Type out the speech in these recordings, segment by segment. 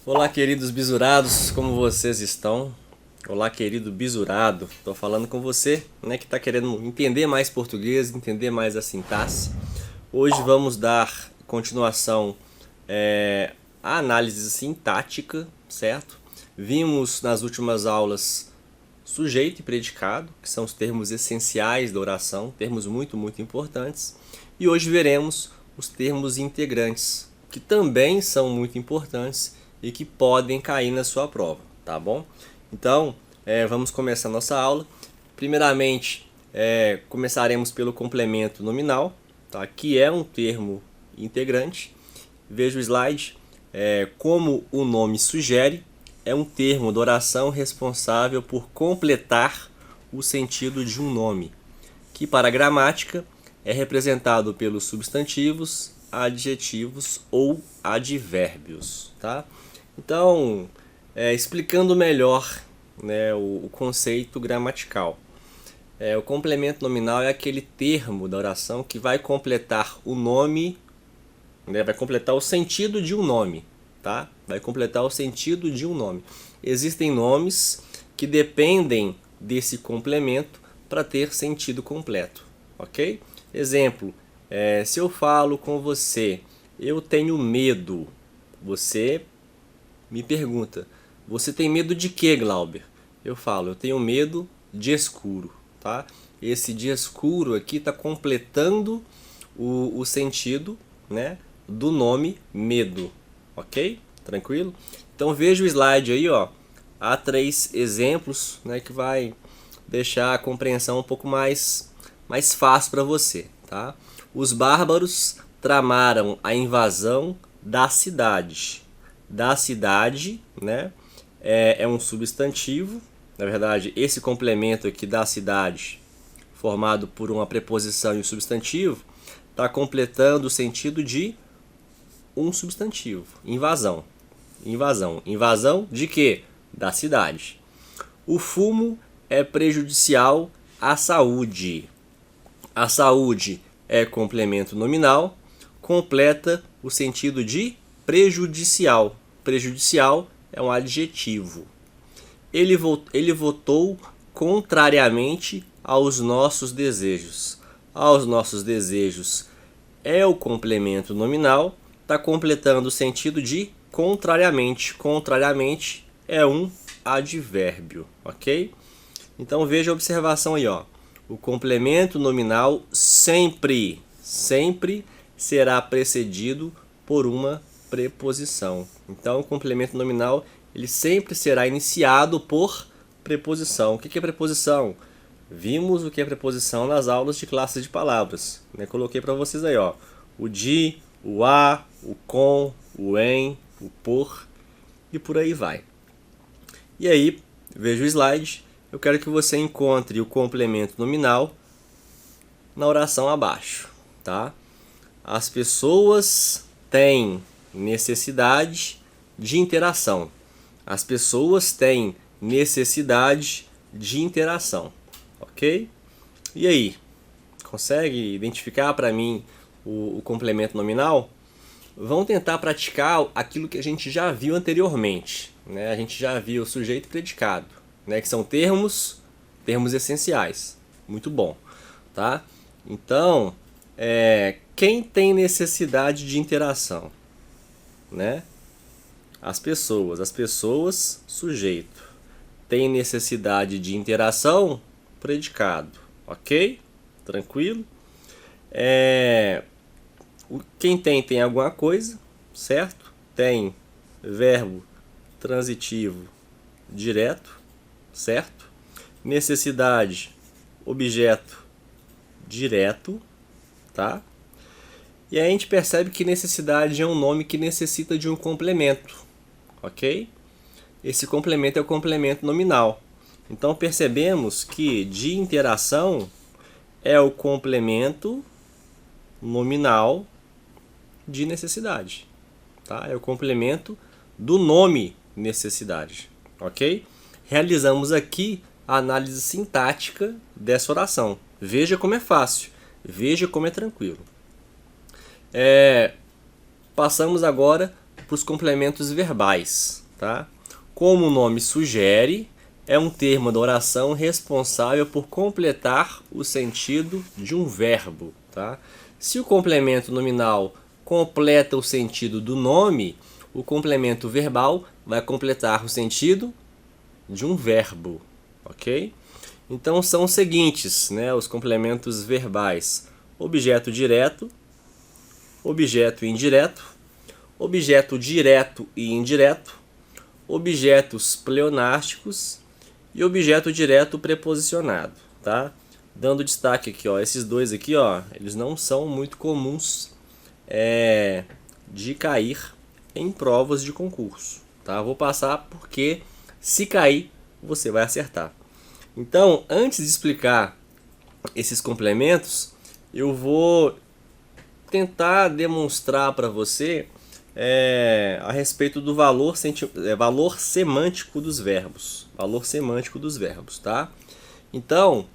Olá, queridos bisurados, como vocês estão? Olá, querido bisurado, estou falando com você, né, que está querendo entender mais português, entender mais a sintaxe. Hoje vamos dar continuação à análise sintática, certo? Vimos nas últimas aulas sujeito e predicado, que são os termos essenciais da oração, termos muito importantes. E hoje veremos os termos integrantes, que também são muito importantes e que podem cair na sua prova, tá bom? Então, vamos começar nossa aula. Primeiramente, começaremos pelo complemento nominal, tá? Que é um termo integrante. Veja o slide. Como o nome sugere, é um termo da oração responsável por completar o sentido de um nome, que para a gramática é representado pelos substantivos, adjetivos ou advérbios, tá? Então, explicando melhor, né, o conceito gramatical. O complemento nominal é aquele termo da oração que vai completar o nome, né, vai completar o sentido de um nome, tá? Vai completar o sentido de um nome. Existem nomes que dependem desse complemento para ter sentido completo, ok? Exemplo, se eu falo com você, eu tenho medo, você me pergunta, você tem medo de quê, Glauber? Eu falo, eu tenho medo de escuro, tá? Esse de escuro aqui está completando o sentido, né, do nome medo, ok? Tranquilo? Então veja o slide aí, ó. Há 3 exemplos, né, que vai deixar a compreensão um pouco mais fácil para você, tá? Os bárbaros tramaram a invasão da cidade. Da cidade, né, é um substantivo. Na verdade, esse complemento aqui da cidade, formado por uma preposição e um substantivo, está completando o sentido de um substantivo. Invasão. Invasão. Invasão de quê? Da cidade. O fumo é prejudicial à saúde. A saúde é complemento nominal, completa o sentido de prejudicial. Prejudicial é um adjetivo. Ele votou contrariamente aos nossos desejos. Aos nossos desejos é o complemento nominal, está completando o sentido de contrariamente. Contrariamente é um advérbio, ok? Então veja a observação aí, ó. O complemento nominal sempre será precedido por uma preposição. Então o complemento nominal ele sempre será iniciado por preposição. O que é preposição? Vimos o que é preposição nas aulas de classes de palavras, né? Coloquei para vocês aí, ó, o de, o a, o com, o em, o por e por aí vai. E aí, veja o slide, eu quero que você encontre o complemento nominal na oração abaixo, tá? As pessoas têm necessidade de interação. As pessoas têm necessidade de interação, ok? E aí, consegue identificar para mim o complemento nominal? Vamos tentar praticar aquilo que a gente já viu anteriormente, né? A gente já viu sujeito e predicado, né? Que são termos essenciais. Muito bom, tá? Então, quem tem necessidade de interação, né? As pessoas, sujeito. Tem necessidade de interação, predicado, ok? Tranquilo? Quem tem alguma coisa, certo? Tem verbo transitivo direto, certo? Necessidade, objeto direto, tá? E aí a gente percebe que necessidade é um nome que necessita de um complemento, ok? Esse complemento é o complemento nominal. Então percebemos que de interação é o complemento nominal de necessidade, tá? É o complemento do nome necessidade, ok? Realizamos aqui a análise sintática dessa oração. Veja como é fácil, veja como é tranquilo. Passamos agora para os complementos verbais, tá? Como o nome sugere, é um termo da oração responsável por completar o sentido de um verbo, tá? Se o complemento nominal completa o sentido do nome, o complemento verbal vai completar o sentido de um verbo, ok? Então são os seguintes, né, os complementos verbais: objeto direto, objeto indireto, objeto direto e indireto, objetos pleonásticos e objeto direto preposicionado, tá? Dando destaque aqui, ó, esses dois aqui, ó, eles não são muito comuns de cair em provas de concurso, tá? Vou passar porque se cair, você vai acertar. Então, antes de explicar esses complementos, eu vou tentar demonstrar para você a respeito do valor semântico dos verbos. Valor semântico dos verbos, tá? Então,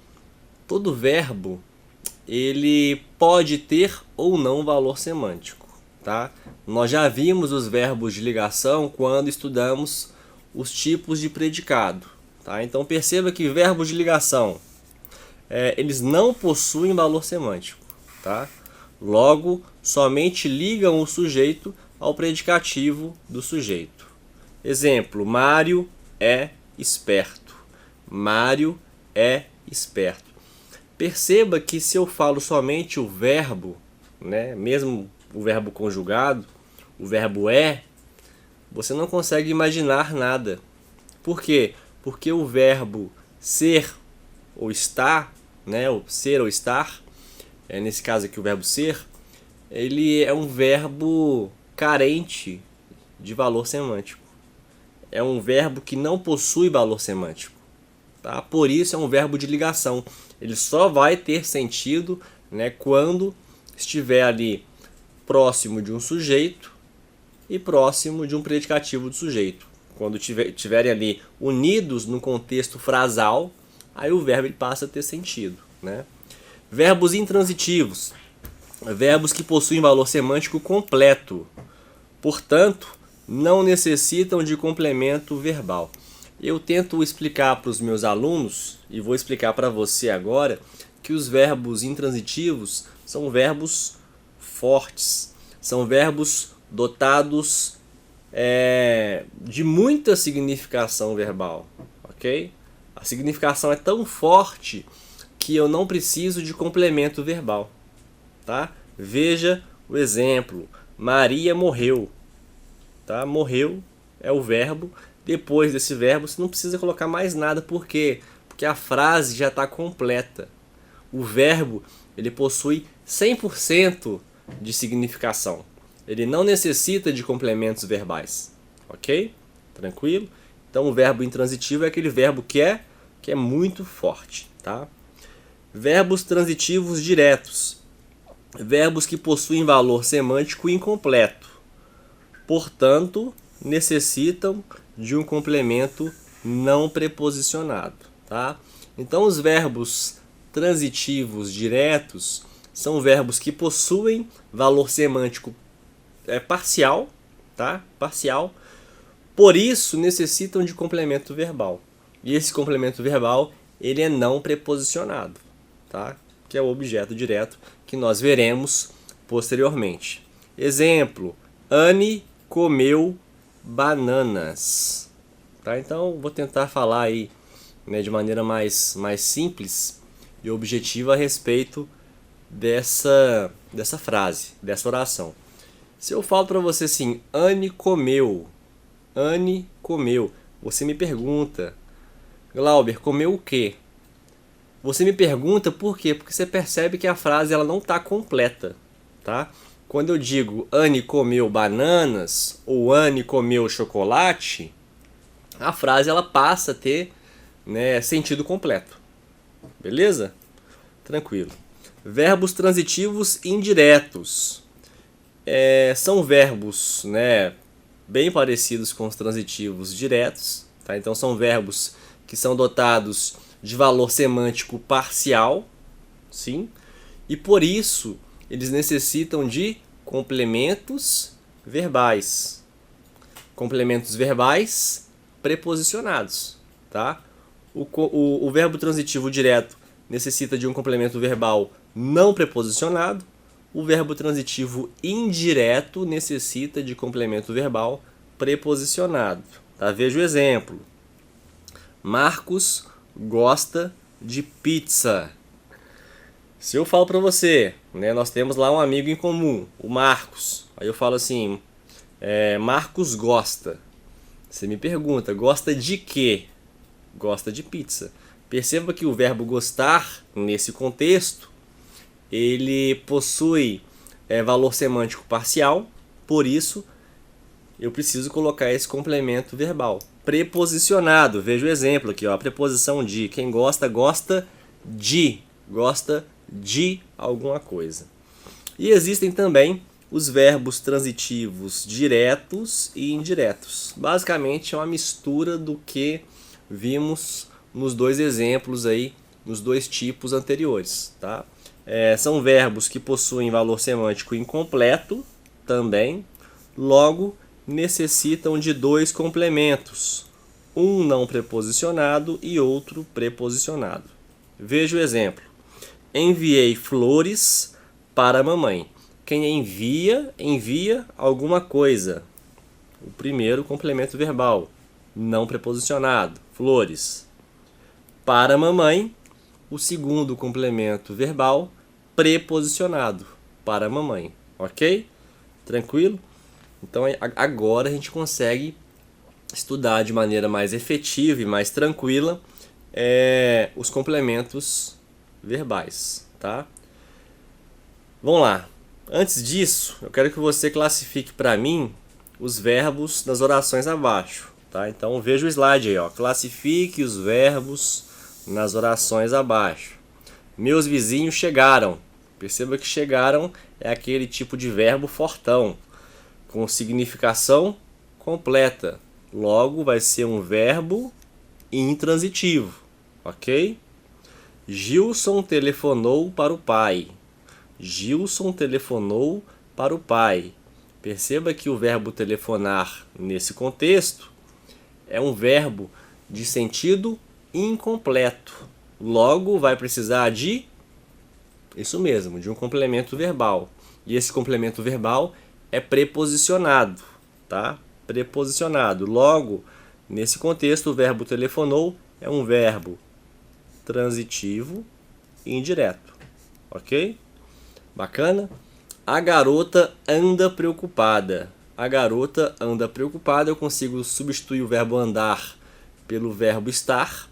todo verbo ele pode ter ou não valor semântico, tá? Nós já vimos os verbos de ligação quando estudamos os tipos de predicado, tá? Então perceba que verbos de ligação eles não possuem valor semântico, tá? Logo, somente ligam o sujeito ao predicativo do sujeito. Exemplo: Mário é esperto. Mário é esperto. Perceba que se eu falo somente o verbo, né, mesmo o verbo conjugado, o verbo é, você não consegue imaginar nada. Por quê? Porque o verbo ser ou estar, né, o ser ou estar, nesse caso aqui o verbo ser, ele é um verbo carente de valor semântico. É um verbo que não possui valor semântico, tá? Por isso é um verbo de ligação. Ele só vai ter sentido, né, quando estiver ali próximo de um sujeito e próximo de um predicativo do sujeito. Quando estiverem ali unidos no contexto frasal, aí o verbo ele passa a ter sentido, né? Verbos intransitivos. Verbos que possuem valor semântico completo. Portanto, não necessitam de complemento verbal. Eu tento explicar para os meus alunos, e vou explicar para você agora, que os verbos intransitivos são verbos fortes, são verbos dotados de muita significação verbal, ok? A significação é tão forte que eu não preciso de complemento verbal, tá? Veja o exemplo: Maria morreu, tá? Morreu é o verbo. Depois desse verbo você não precisa colocar mais nada. Por quê? Porque a frase já está completa. O verbo ele possui 100% de significação. Ele não necessita de complementos verbais, ok? Tranquilo? Então o verbo intransitivo é aquele verbo que é muito forte, tá? Verbos transitivos diretos. Verbos que possuem valor semântico incompleto. Portanto, necessitam de um complemento não preposicionado, tá? Então os verbos transitivos diretos são verbos que possuem valor semântico parcial, tá? Parcial. Por isso necessitam de complemento verbal. E esse complemento verbal ele é não preposicionado, tá? Que é o objeto direto que nós veremos posteriormente. Exemplo: Anne comeu bananas, tá? Então vou tentar falar aí, né, de maneira mais simples e objetiva a respeito dessa frase, dessa oração. Se eu falo para você assim: Anne comeu, você me pergunta: Glauber, comeu o quê? Você me pergunta por quê? Porque você percebe que a frase ela não está completa, tá? Quando eu digo Anne comeu bananas ou Anne comeu chocolate, a frase ela passa a ter, né, sentido completo. Beleza? Tranquilo. Verbos transitivos indiretos. São verbos, né, bem parecidos com os transitivos diretos, tá? Então são verbos que são dotados de valor semântico parcial, sim, e por isso eles necessitam de complementos verbais, complementos verbais preposicionados, tá? O verbo transitivo direto necessita de um complemento verbal não preposicionado. O verbo transitivo indireto necessita de complemento verbal preposicionado. Tá? Veja o exemplo. Marcos gosta de pizza. Se eu falo para você, né, nós temos lá um amigo em comum, o Marcos. Aí eu falo assim, Marcos gosta. Você me pergunta, gosta de quê? Gosta de pizza. Perceba que o verbo gostar, nesse contexto, ele possui valor semântico parcial, por isso eu preciso colocar esse complemento verbal preposicionado. Veja o exemplo aqui, ó, a preposição de. Quem gosta, gosta de alguma coisa. E existem também os verbos transitivos diretos e indiretos. Basicamente é uma mistura do que vimos nos dois exemplos aí, nos dois tipos anteriores, tá? São verbos que possuem valor semântico incompleto também, logo necessitam de dois complementos, um não preposicionado e outro preposicionado. Veja o exemplo. Enviei flores para a mamãe. Quem envia, envia alguma coisa. O primeiro complemento verbal, não preposicionado, flores. Para a mamãe, o segundo complemento verbal, preposicionado, para a mamãe. Ok? Tranquilo? Então agora a gente consegue estudar de maneira mais efetiva e mais tranquila os complementos verbais, tá? Vamos lá. Antes disso, eu quero que você classifique para mim os verbos das orações abaixo, tá? Então veja o slide aí, ó. Classifique os verbos nas orações abaixo. Meus vizinhos chegaram. Perceba que chegaram é aquele tipo de verbo fortão, com significação completa. Logo vai ser um verbo intransitivo, ok? Gilson telefonou para o pai. Gilson telefonou para o pai. Perceba que o verbo telefonar nesse contexto é um verbo de sentido incompleto. Logo vai precisar de isso mesmo, de um complemento verbal. E esse complemento verbal é preposicionado, tá? Preposicionado. Logo, nesse contexto, o verbo telefonou é um verbo transitivo e indireto, ok? Bacana? A garota anda preocupada. A garota anda preocupada. Eu consigo substituir o verbo andar pelo verbo estar.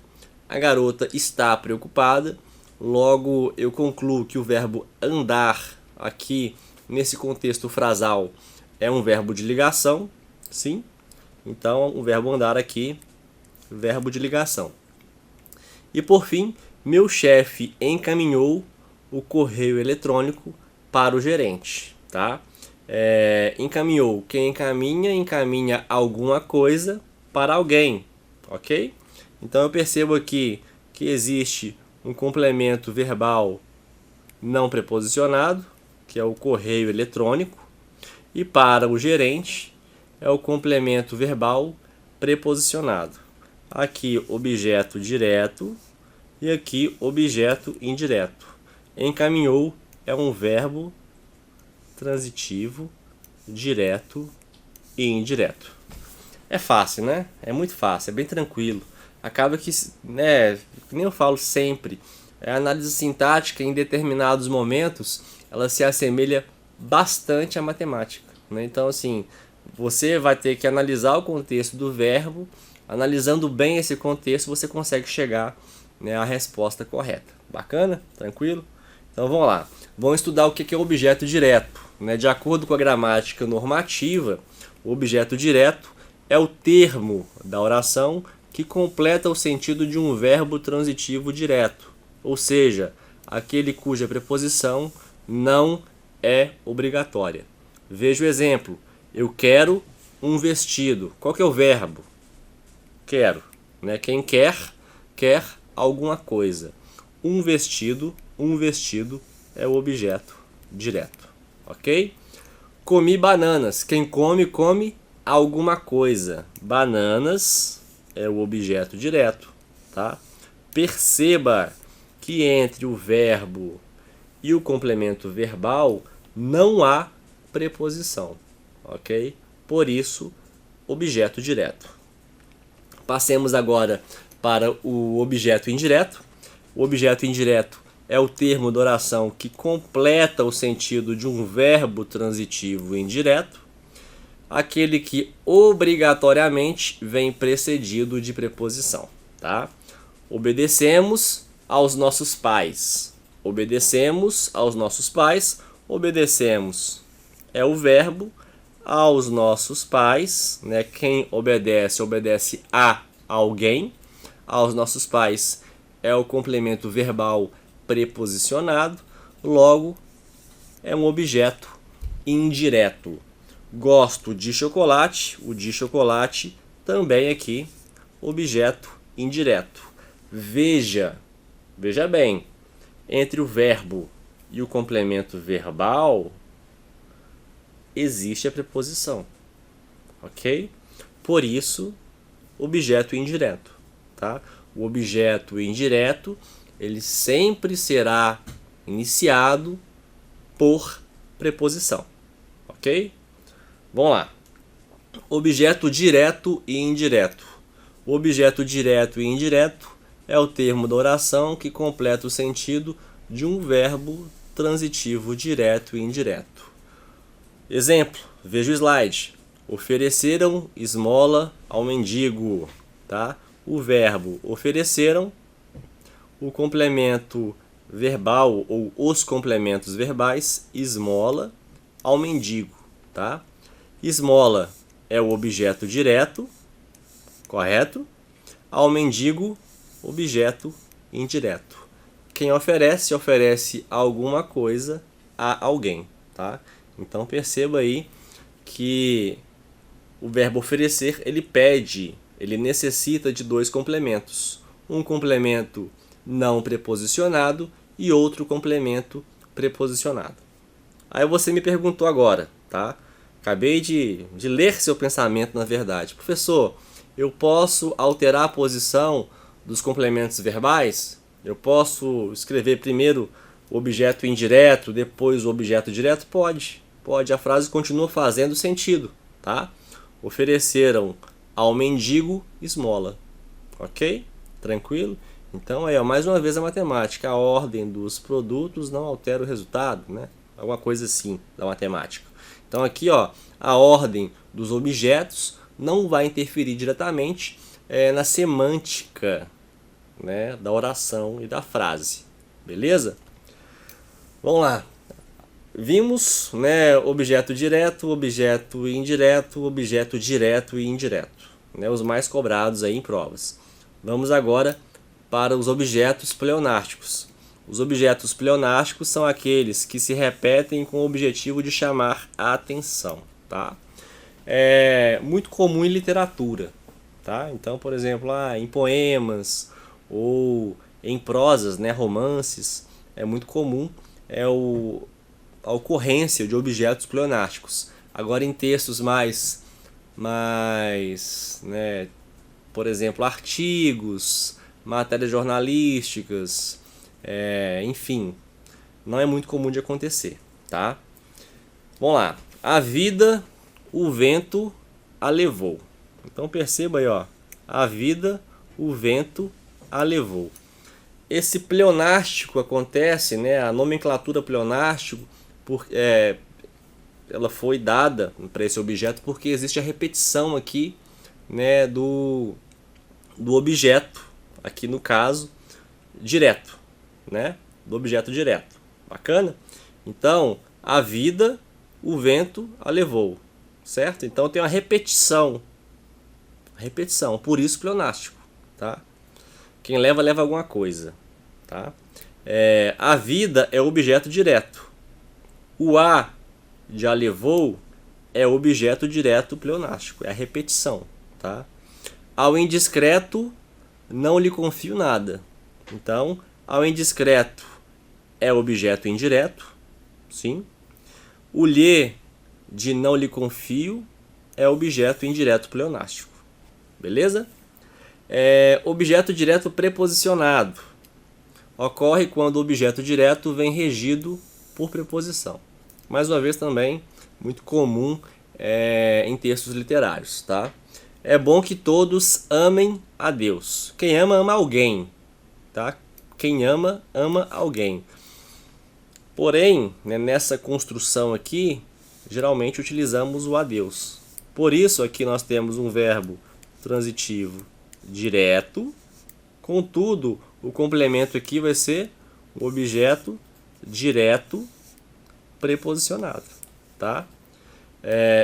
A garota está preocupada. Logo, eu concluo que o verbo andar aqui, nesse contexto frasal, é um verbo de ligação. Sim? Então, o verbo andar aqui, verbo de ligação. E por fim, meu chefe encaminhou o correio eletrônico para o gerente, tá? Encaminhou. Quem encaminha, encaminha alguma coisa para alguém, ok? Então eu percebo aqui que existe um complemento verbal não preposicionado, que é o correio eletrônico, e para o gerente é o complemento verbal preposicionado. Aqui objeto direto e aqui objeto indireto. Encaminhou é um verbo transitivo, direto e indireto. É fácil, né? É muito fácil, é bem tranquilo. Acaba que, né, nem eu falo sempre, a análise sintática em determinados momentos, ela se assemelha bastante à matemática, né? Então, assim, você vai ter que analisar o contexto do verbo. Analisando bem esse contexto, você consegue chegar, né, à resposta correta. Bacana? Tranquilo? Então vamos lá. Vamos estudar o que é objeto direto, né? De acordo com a gramática normativa, o objeto direto é o termo da oração que completa o sentido de um verbo transitivo direto, ou seja, aquele cuja preposição não é obrigatória. Veja o exemplo. Eu quero um vestido. Qual que é o verbo? Quero, né? Quem quer, quer alguma coisa. Um vestido é o objeto direto, ok? Comi bananas. Quem come, come alguma coisa. Bananas é o objeto direto, tá? Perceba que entre o verbo e o complemento verbal não há preposição, ok? Por isso, objeto direto. Passemos agora para o objeto indireto. O objeto indireto é o termo da oração que completa o sentido de um verbo transitivo indireto, aquele que obrigatoriamente vem precedido de preposição, tá? Obedecemos aos nossos pais. Obedecemos aos nossos pais. Obedecemos é o verbo, aos nossos pais, né? Quem obedece, obedece a alguém. Aos nossos pais é o complemento verbal preposicionado, logo é um objeto indireto. Gosto de chocolate, o de chocolate também aqui, objeto indireto. Veja bem, entre o verbo e o complemento verbal existe a preposição, ok? Por isso, objeto indireto, tá? O objeto indireto, ele sempre será iniciado por preposição, ok? Vamos lá. Objeto direto e indireto. O objeto direto e indireto é o termo da oração que completa o sentido de um verbo transitivo direto e indireto. Exemplo, veja o slide. Ofereceram esmola ao mendigo, tá? O verbo ofereceram, o complemento verbal ou os complementos verbais, esmola ao mendigo, tá? Esmola é o objeto direto, correto? Ao mendigo, objeto indireto. Quem oferece, oferece alguma coisa a alguém, tá? Então perceba aí que o verbo oferecer, ele pede, ele necessita de dois complementos. Um complemento não preposicionado e outro complemento preposicionado. Aí você me perguntou agora, tá? Acabei de ler seu pensamento, na verdade. Professor, eu posso alterar a posição dos complementos verbais? Eu posso escrever primeiro o objeto indireto, depois o objeto direto? Pode. A frase continua fazendo sentido, tá? Ofereceram ao mendigo esmola. Ok? Tranquilo? Então, mais uma vez a matemática. A ordem dos produtos não altera o resultado, né? Alguma coisa assim da matemática. Então aqui, ó, a ordem dos objetos não vai interferir diretamente na semântica, né, da oração e da frase. Beleza? Vamos lá. Vimos, né, objeto direto, objeto indireto, objeto direto e indireto, né, os mais cobrados aí em provas. Vamos agora para os objetos pleonásticos. Os objetos pleonásticos são aqueles que se repetem com o objetivo de chamar a atenção, tá? É muito comum em literatura, tá? Então, por exemplo, em poemas ou em prosas, né, romances, é muito comum a ocorrência de objetos pleonásticos. Agora, em textos mais né, por exemplo, artigos, matérias jornalísticas, enfim, não é muito comum de acontecer, tá? Vamos lá. A vida, o vento a levou. Então perceba aí, ó. A vida, o vento a levou. Esse pleonástico acontece, né? A nomenclatura pleonástico, ela foi dada para esse objeto porque existe a repetição aqui, né, do objeto, aqui no caso, direto, né? Do objeto direto. Bacana? Então, a vida, o vento a levou, certo? Então tem uma repetição, por isso pleonástico, tá? Quem leva, leva alguma coisa, tá? A vida é objeto direto. O a de a levou é objeto direto pleonástico, é a repetição, tá? Ao indiscreto não lhe confio nada. Então, ao indiscreto é objeto indireto, sim. O lhe de não lhe confio é objeto indireto pleonástico. Beleza? Objeto direto preposicionado. Ocorre quando o objeto direto vem regido por preposição. Mais uma vez também, muito comum em textos literários. Tá? É bom que todos amem a Deus. Quem ama, ama alguém. Tá? Quem ama, ama alguém. Porém, né, nessa construção aqui, geralmente utilizamos o a Deus. Por isso aqui nós temos um verbo transitivo direto, contudo, o complemento aqui vai ser o objeto direto preposicionado. Tá?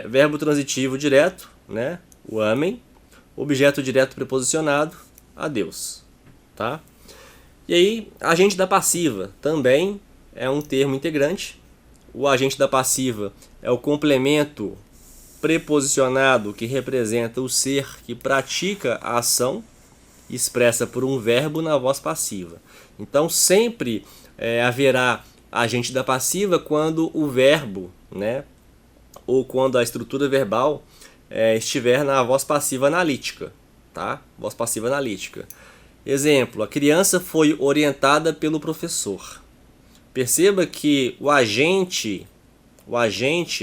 Verbo transitivo direto, né, o amem, objeto direto preposicionado, a Deus. Tá? E aí, agente da passiva também é um termo integrante. O agente da passiva é o complemento preposicionado que representa o ser que pratica a ação, expressa por um verbo na voz passiva. Então, sempre haverá agente da passiva quando o verbo, né, ou quando a estrutura verbal estiver na voz passiva analítica. Tá? Voz passiva analítica. Exemplo, a criança foi orientada pelo professor. Perceba que o agente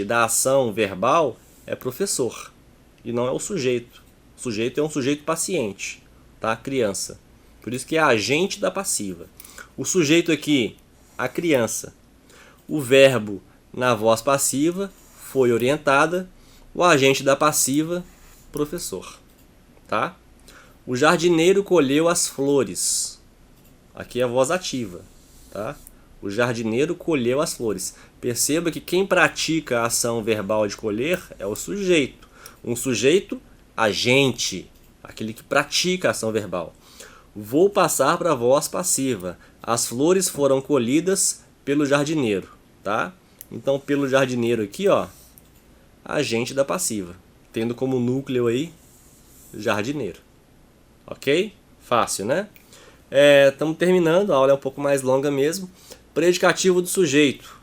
da ação verbal é professor e não é o sujeito. O sujeito é um sujeito paciente, tá? Criança. Por isso que é agente da passiva. O sujeito aqui, a criança. O verbo na voz passiva foi orientada. O agente da passiva, professor. Tá? O jardineiro colheu as flores. Aqui é a voz ativa. Tá? O jardineiro colheu as flores. Perceba que quem pratica a ação verbal de colher é o sujeito. Um sujeito agente, aquele que pratica a ação verbal. Vou passar para a voz passiva. As flores foram colhidas pelo jardineiro. Tá? Então, pelo jardineiro aqui, ó, agente da passiva. Tendo como núcleo aí, jardineiro. Ok? Fácil, né? Estamos terminando, a aula é um pouco mais longa mesmo. Predicativo do sujeito.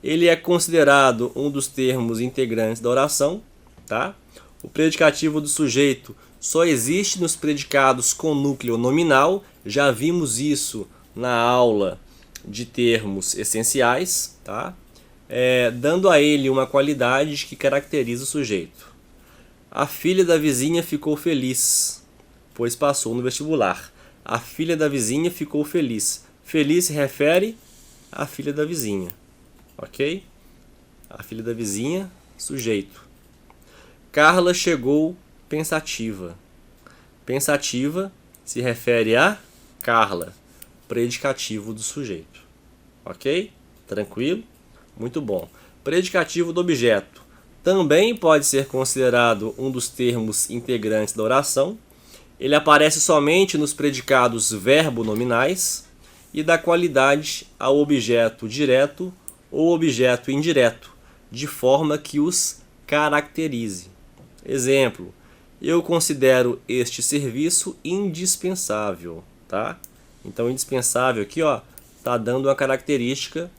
Ele é considerado um dos termos integrantes da oração. Tá? O predicativo do sujeito só existe nos predicados com núcleo nominal. Já vimos isso na aula de termos essenciais. Tá? Dando a ele uma qualidade que caracteriza o sujeito. A filha da vizinha ficou feliz, pois passou no vestibular. A filha da vizinha ficou feliz. Feliz se refere à filha da vizinha. Ok? A filha da vizinha, sujeito. Carla chegou pensativa. Pensativa se refere a Carla, predicativo do sujeito. Ok? Tranquilo? Muito bom. Predicativo do objeto. Também pode ser considerado um dos termos integrantes da oração. Ele aparece somente nos predicados verbo-nominais e dá qualidade ao objeto direto ou objeto indireto, de forma que os caracterize. Exemplo, eu considero este serviço indispensável. Tá? Então, indispensável aqui está dando uma característica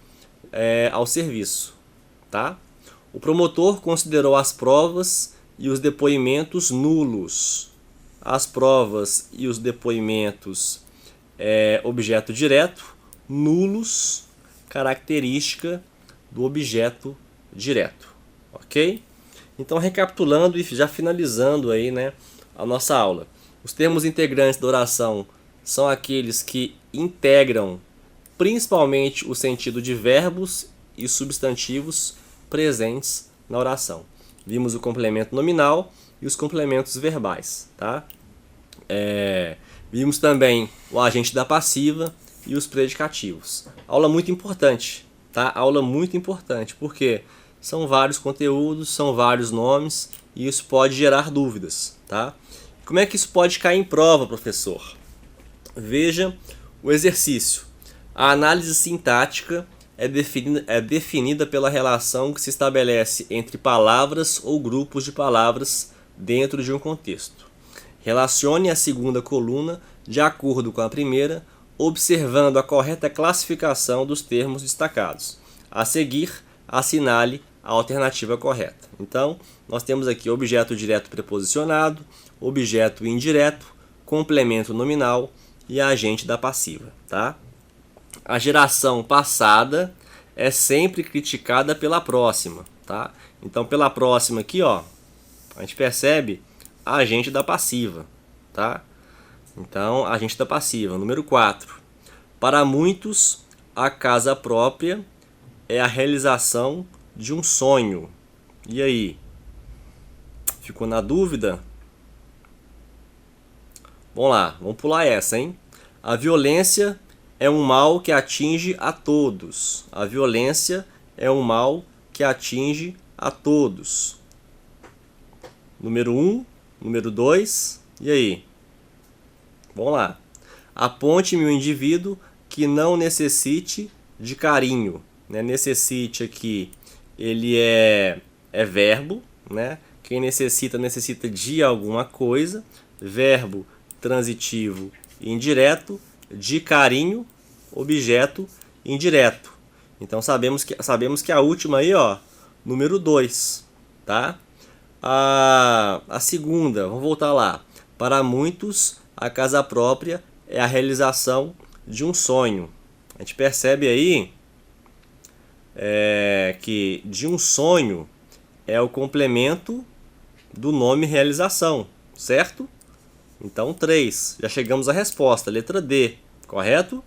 ao serviço. Tá? O promotor considerou as provas e os depoimentos nulos. As provas e os depoimentos objeto direto, nulos, característica do objeto direto. Ok? Então, recapitulando e já finalizando aí, né, a nossa aula. Os termos integrantes da oração são aqueles que integram principalmente o sentido de verbos e substantivos presentes na oração. Vimos o complemento nominal e os complementos verbais. Tá? Vimos também o agente da passiva e os predicativos. Aula muito importante. Tá? Aula muito importante, porque são vários conteúdos, são vários nomes e isso pode gerar dúvidas. Tá? Como é que isso pode cair em prova, professor? Veja o exercício. A análise sintática é definida pela relação que se estabelece entre palavras ou grupos de palavras dentro de um contexto. Relacione a segunda coluna de acordo com a primeira, observando a correta classificação dos termos destacados. A seguir, assinale a alternativa correta. Então, nós temos aqui objeto direto preposicionado, objeto indireto, complemento nominal e agente da passiva, tá? A geração passada é sempre criticada pela próxima, tá? Então, pela próxima aqui, ó, a gente percebe agente da passiva, tá? Então, agente da passiva, número 4. Para muitos, a casa própria é a realização de um sonho. E aí? Ficou na dúvida? Vamos lá, vamos pular essa, hein? A violência é um mal que atinge a todos. A violência é um mal que atinge a todos. Número 1, número 2, e aí? Vamos lá. Aponte-me um indivíduo que não necessite de carinho. Né? Necessite aqui, ele é verbo, né? Quem necessita de alguma coisa. Verbo transitivo indireto, de carinho, objeto indireto. Então sabemos que a última aí, ó, número 2, tá? A segunda, vamos voltar lá. Para muitos, a casa própria é a realização de um sonho. A gente percebe aí que de um sonho é o complemento do nome realização, certo? Então 3, já chegamos à resposta, letra D, correto?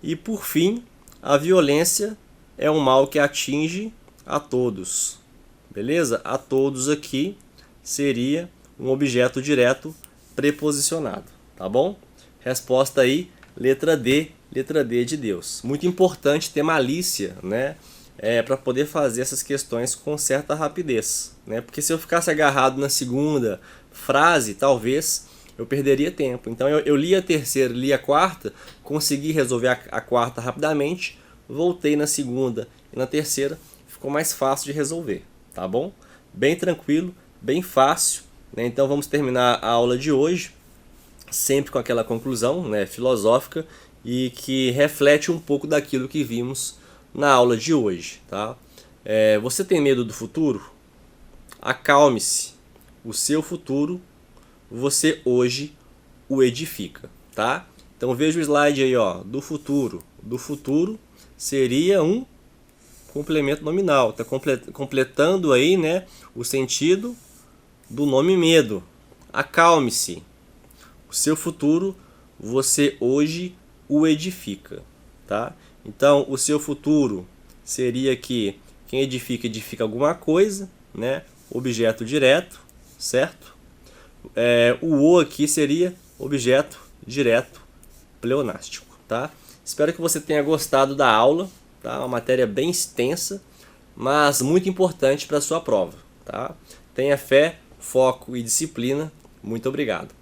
E por fim, a violência é um mal que atinge a todos. Beleza? A todos aqui seria um objeto direto preposicionado, tá bom? Resposta aí, letra D de Deus. Muito importante ter malícia, né? Para poder fazer essas questões com certa rapidez, né? Porque se eu ficasse agarrado na segunda frase, talvez eu perderia tempo. Então eu li a terceira, li a quarta, consegui resolver a quarta rapidamente, voltei na segunda e na terceira, ficou mais fácil de resolver, tá bom? Bem tranquilo, bem fácil, né? Então vamos terminar a aula de hoje sempre com aquela conclusão, né, filosófica e que reflete um pouco daquilo que vimos na aula de hoje, tá? Você tem medo do futuro? Acalme-se. O seu futuro, você hoje o edifica, tá? Então veja o slide aí, ó, do futuro. Do futuro seria um complemento nominal, tá completando aí, né, o sentido do nome medo. Acalme-se. O seu futuro, você hoje o edifica, tá? Então, o seu futuro seria que quem edifica, edifica alguma coisa, né? Objeto direto, certo? O aqui seria objeto direto pleonástico, tá? Espero que você tenha gostado da aula, tá? Uma matéria bem extensa, mas muito importante para a sua prova, tá? Tenha fé, foco e disciplina. Muito obrigado.